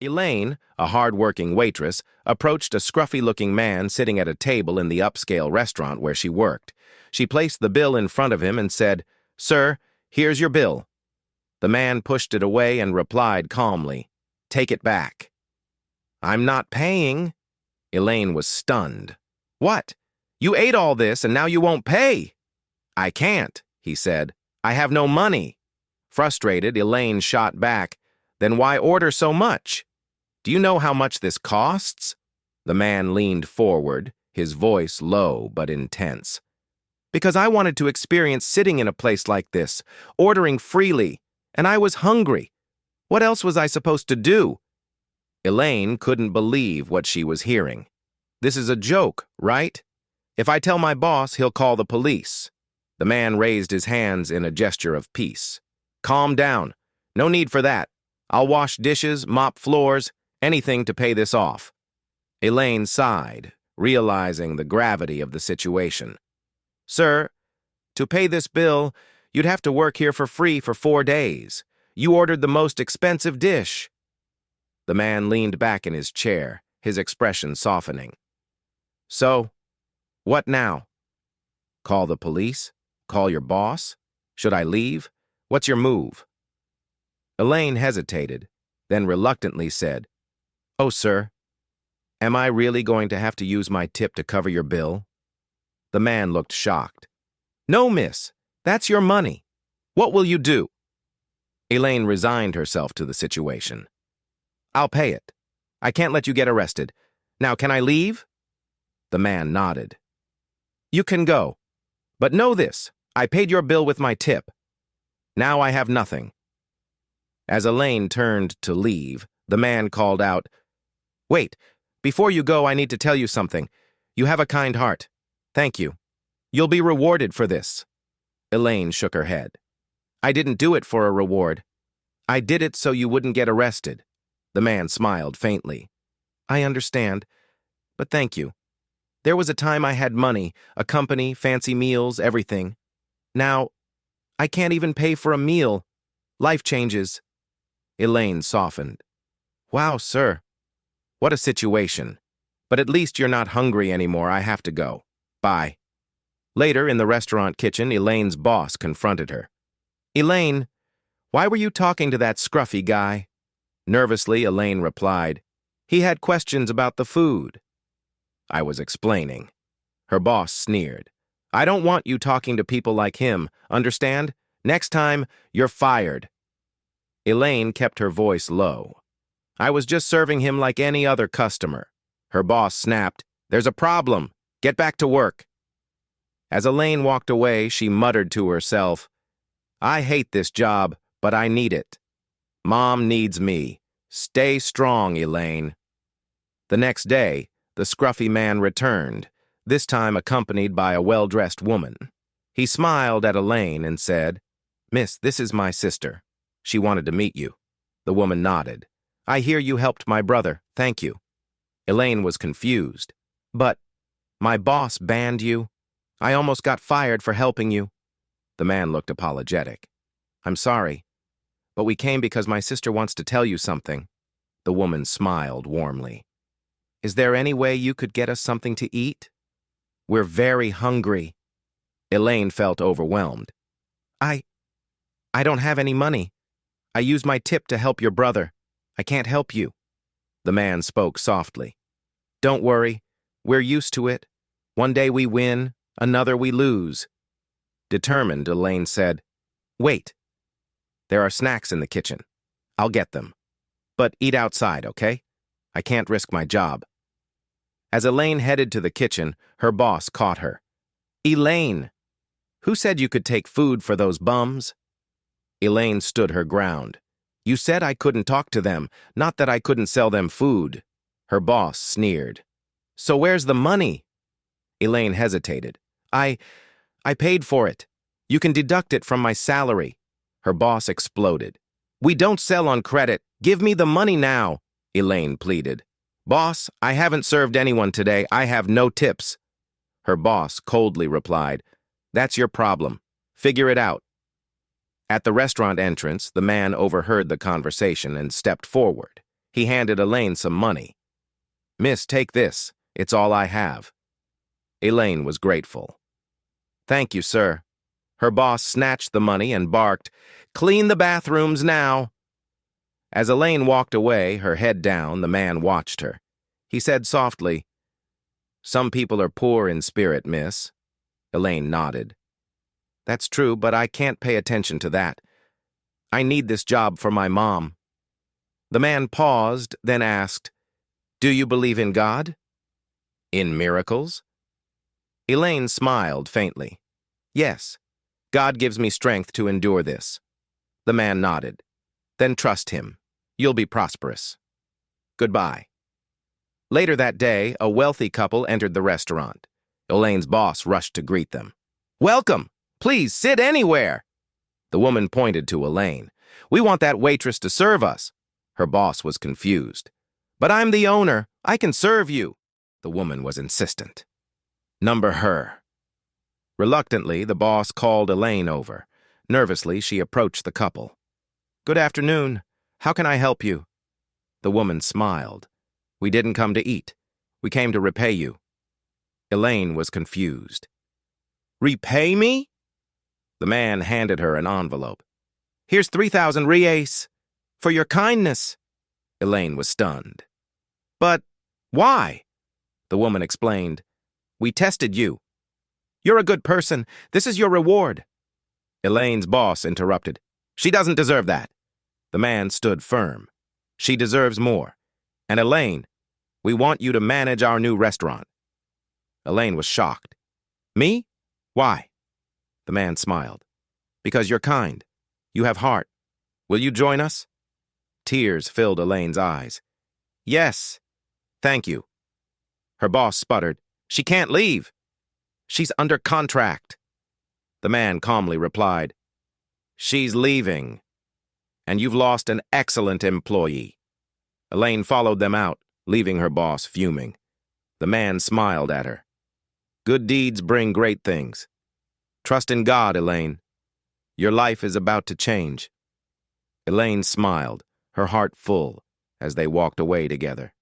Elaine, a hard-working waitress, approached a scruffy-looking man sitting at a table in the upscale restaurant where she worked. She placed the bill in front of him and said, "Sir, here's your bill." The man pushed it away and replied calmly, "Take it back." "I'm not paying." Elaine was stunned. "What? You ate all this and now you won't pay?" "I can't," he said. "I have no money." Frustrated, Elaine shot back, "Then why order so much? Do you know how much this costs?" The man leaned forward, his voice low but intense. "Because I wanted to experience sitting in a place like this, ordering freely, and I was hungry. What else was I supposed to do?" Elaine couldn't believe what she was hearing. "This is a joke, right? If I tell my boss, he'll call the police." The man raised his hands in a gesture of peace. "Calm down. No need for that. I'll wash dishes, mop floors, anything to pay this off." Elaine sighed, realizing the gravity of the situation. "Sir, to pay this bill, you'd have to work here for free for 4 days. You ordered the most expensive dish." The man leaned back in his chair, his expression softening. "So, what now? Call the police? Call your boss? Should I leave? What's your move?" Elaine hesitated, then reluctantly said, "Oh, sir, am I really going to have to use my tip to cover your bill?" The man looked shocked. "No, miss, that's your money. What will you do?" Elaine resigned herself to the situation. "I'll pay it. I can't let you get arrested. Now, can I leave?" The man nodded. "You can go. But know this, I paid your bill with my tip. Now I have nothing." As Elaine turned to leave, the man called out, "Wait, before you go, I need to tell you something. You have a kind heart. Thank you. You'll be rewarded for this." Elaine shook her head. "I didn't do it for a reward. I did it so you wouldn't get arrested." The man smiled faintly. "I understand, but thank you. There was a time I had money, a company, fancy meals, everything. Now, I can't even pay for a meal. Life changes." Elaine softened. "Wow, sir. What a situation. But at least you're not hungry anymore. I have to go. Bye." Later, in the restaurant kitchen, Elaine's boss confronted her. "Elaine, why were you talking to that scruffy guy?" Nervously, Elaine replied, "He had questions about the food." "I was explaining." Her boss sneered. "I don't want you talking to people like him, understand? Next time, you're fired." Elaine kept her voice low. "I was just serving him like any other customer." Her boss snapped, "There's a problem. Get back to work." As Elaine walked away, she muttered to herself, "I hate this job, but I need it. Mom needs me. Stay strong, Elaine." The next day, the scruffy man returned, this time accompanied by a well-dressed woman. He smiled at Elaine and said, "Miss, this is my sister. She wanted to meet you." The woman nodded. "I hear you helped my brother. Thank you." Elaine was confused. "But my boss banned you. I almost got fired for helping you." The man looked apologetic. "I'm sorry, but we came because my sister wants to tell you something." The woman smiled warmly. "Is there any way you could get us something to eat? We're very hungry." Elaine felt overwhelmed. I don't have any money. I used my tip to help your brother. I can't help you." The man spoke softly. "Don't worry. We're used to it. One day we win, another we lose." Determined, Elaine said, "Wait. There are snacks in the kitchen. I'll get them. But eat outside, okay? I can't risk my job." As Elaine headed to the kitchen, her boss caught her. "Elaine, who said you could take food for those bums?" Elaine stood her ground. "You said I couldn't talk to them, not that I couldn't sell them food." Her boss sneered. "So where's the money?" Elaine hesitated. I paid for it. You can deduct it from my salary." Her boss exploded. "We don't sell on credit. Give me the money now," Elaine pleaded. "Boss, I haven't served anyone today. I have no tips." Her boss coldly replied, "That's your problem. Figure it out." At the restaurant entrance, the man overheard the conversation and stepped forward. He handed Elaine some money. "Miss, take this. It's all I have." Elaine was grateful. "Thank you, sir." Her boss snatched the money and barked, "Clean the bathrooms now." As Elaine walked away, her head down, the man watched her. He said softly, "Some people are poor in spirit, miss." Elaine nodded. "That's true, but I can't pay attention to that. I need this job for my mom." The man paused, then asked, "Do you believe in God? In miracles?" Elaine smiled faintly. "Yes, God gives me strength to endure this." The man nodded. "Then trust him. You'll be prosperous. Goodbye." Later that day, a wealthy couple entered the restaurant. Elaine's boss rushed to greet them. "Welcome! Please sit anywhere!" The woman pointed to Elaine. "We want that waitress to serve us." Her boss was confused. "But I'm the owner. I can serve you." The woman was insistent. "Number her." Reluctantly, the boss called Elaine over. Nervously, she approached the couple. "Good afternoon. How can I help you?" The woman smiled. "We didn't come to eat. We came to repay you." Elaine was confused. "Repay me?" The man handed her an envelope. "Here's 3,000 reais. For your kindness." Elaine was stunned. "But why?" The woman explained. "We tested you. You're a good person. This is your reward." Elaine's boss interrupted. "She doesn't deserve that." The man stood firm. "She deserves more. And Elaine, we want you to manage our new restaurant." Elaine was shocked. "Me? Why?" The man smiled. "Because you're kind. You have heart. Will you join us?" Tears filled Elaine's eyes. "Yes. Thank you." Her boss sputtered. "She can't leave. She's under contract." The man calmly replied, "She's leaving. And you've lost an excellent employee." Elaine followed them out, leaving her boss fuming. The man smiled at her. "Good deeds bring great things. Trust in God, Elaine. Your life is about to change." Elaine smiled, her heart full, as they walked away together.